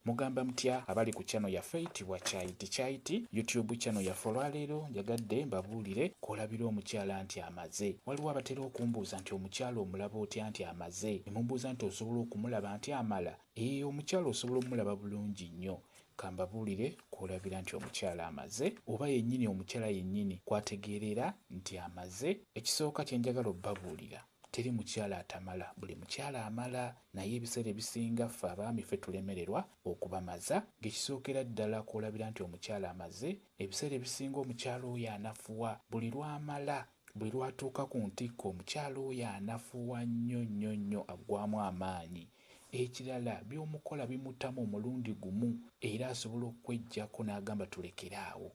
Mugamba mutya abali ku channel yaffe eyitibwa Kyaiti YouTube channel yaffe olwaleero njagadde mbabuulire kolabira omukyala nti amaze. Waliwo abatera okumbuuza nti omukyala omulaba otya nti amaze, ne mumbuuza nti osobola okumulaba nti amala. Omukyala osobola omulaba bulungi nnyo. Kambabuulire kolabira nti omukyala amaze, oba yennyini omukyala yennyini kwategeerera nti amaze. Ekisooka kye njagala obbabuulira, teri mukyala atamala, buli mukyala amala, naye ebiseera ebisinga ffe abaami ffe tulemererwa okubamaza. Ng'ekisookera ddala kolabira nti omukyala amaze, ebiseera ebisinga omukyala oyo anafuwa buli lwamala, buli lwatuuka ku ntikko omukyala oyo anafuwa nnyo nnyo nnyo, aggwamu amaanyi. Ekirala by'omukola bimutamu omulundi gumu era asobola okweggyako n'agamba tulekeraawo.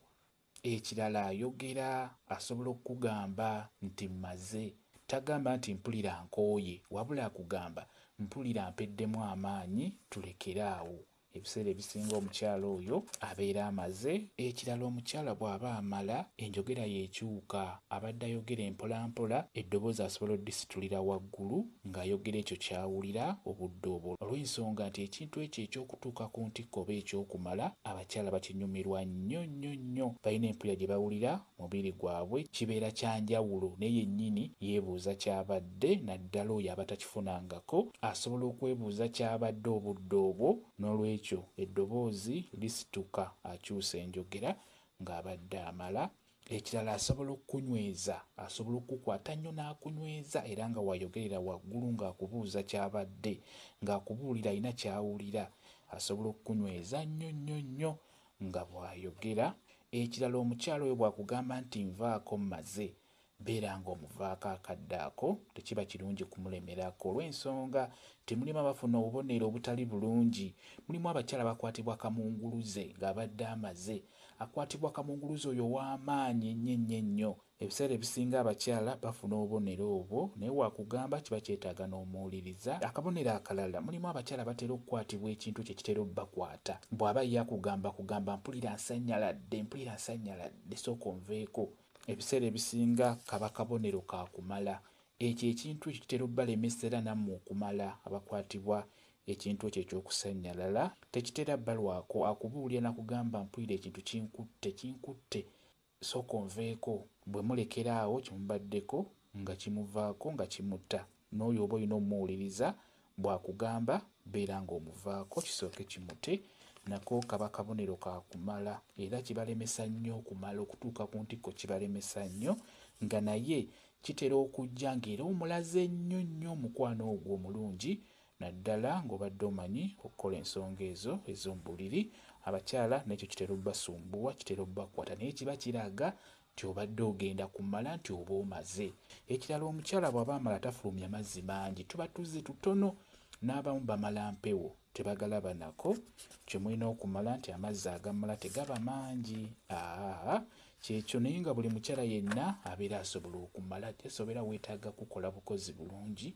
Ekirala ayogera, asobola okugamba nti mmaze. Tagamba nti mpulira nkooye, wabula akugamba mpulira mpeddemu amaanyi, tulekeraawo. Ebiseera ebisinga omukyala oyo abeera amaze. Ekirala omukyala bw'aba amala enjogera yeekyuka, abadde ayogera empolampola, eddoboozi asobola oddisitulira waggulu ng'ayogera ekyo ky'awulira obudde obwo. Olw'ensonga nti ekintu ekyo eky'okutuuka ku ntikko oba ekyokumala abakyala bakinyumirwa nnyo nnyo nnyo. Balina empulira gye bawulira mubiri gwabwe kibeera kya njawulo, naye yennyini yeebuuza kyabadde, naddala oyo aba takifunangako asobola okwebuuza kyabadde obudde obwo. N'olwekyo eddoboozi lisituka, akyusa enjogera ng'abadde amala. Ekirala asobola okukunyweza, asobola okukwata nnyo n'akunyweza era nga wayogerera waggulu ng'akubuuza kyabadde, ng'akubuulira alina ky'awulira, asobola okukunyweza nnyo nnyo nnyo nga bw'ayogera. Ekirala omukyala oyo bw'akugamba nti nvaako mmaze, beera ng'omuvaako akadde ako, tekiba kirungi kumulemerako, olw'ensonga temulimu abafuna obubonero obutali bulungi. Mulimu abakyala bakwatibwa kamunguluze ng'abadde amaze, akwatibwa kamunguluze oyo w'amaanyi ennyo ennyo ennyo. Ebiseera ebisinga abakyala bafuna obubonero obwo, naye wakugamba kiba kyetaaga n'omuwuliriza. Akabonero akalala, mulimu abakyala batera okukwatibwa ekintu kye kitera obbakwata. Bw'aba ye akugamba mpulira nsanyaladde, sooka onveeko. Ebiseera ebisinga kaba kabonero ka kumala. Ekyo ekintu ekyo kitera obbalemesa era nammwe okumala. Abakwatibwa ekintu ekyo ekyokusannyalala tekitera bbalwako, akubuulira nakugamba mpulira ekintu kinkutte, sooka onveeko. Bwe mulekeraawo kimubaddeko nga kimuvaako nga kimutta, n'oyo oba olina omuwuliriza bw'akugamba beera ng'omuvaako kisooke kimute. Nako kaba kabonero ka kumala era kibalemesa nnyo okumala, okutuuka ku ntikko kibalemesa nnyo, nga naye kitera okujja ng'era omulaze nnyo nnyo omukwano ogwo omulungi, naddala ng'obadde omanyi okukola ensonga ezo ez'omubuliri. Abakyala n'ekyo kitera obbasumbuwa, kitera obbakwata, naye kiba kiraga nti obadde ogenda kumala, nti oba omaze. Ekirala omukyala bw'aba amala tafulumya mazzi mangi, tuba tuzzi tutono, n'abamu bamala mpewo tebagalaba nako. Kye mulina okumala nti amazzi agamala tegaba mangi. Kyekyo, naye nga buli mukyala yenna abeera asobola okumala, tesobola weetaaga kukola bukozi bulungi,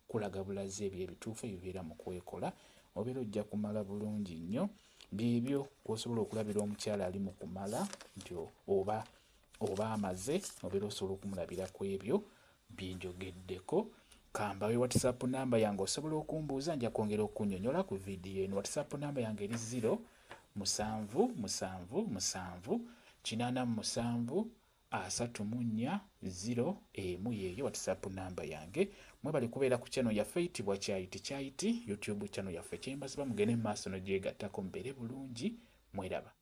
kulaga bulazi ebyo ebituufu ebibeera mu kwekola, obeera ojja kumala bulungi nnyo. Byebyo kw'osobola okulabira omukyala ali mu kumala nti oba amaze, obeera osobola okumulabira ku ebyo bye njogeddeko. Kambawe WhatsApp namba yange osobola okumbuuza, nja kwongera okunnyonnyola ku vidiyo eno. WhatsApp namba yange eri 0777873401 yeeyo WhatsApp namba yange. Mwebale kubeera ku channel yaffe eyitibwa Kyaiti YouTube channel yaffe. Kyembasaba mugende mu maaso n'ogyegattako mubeere bulungi, mweraba.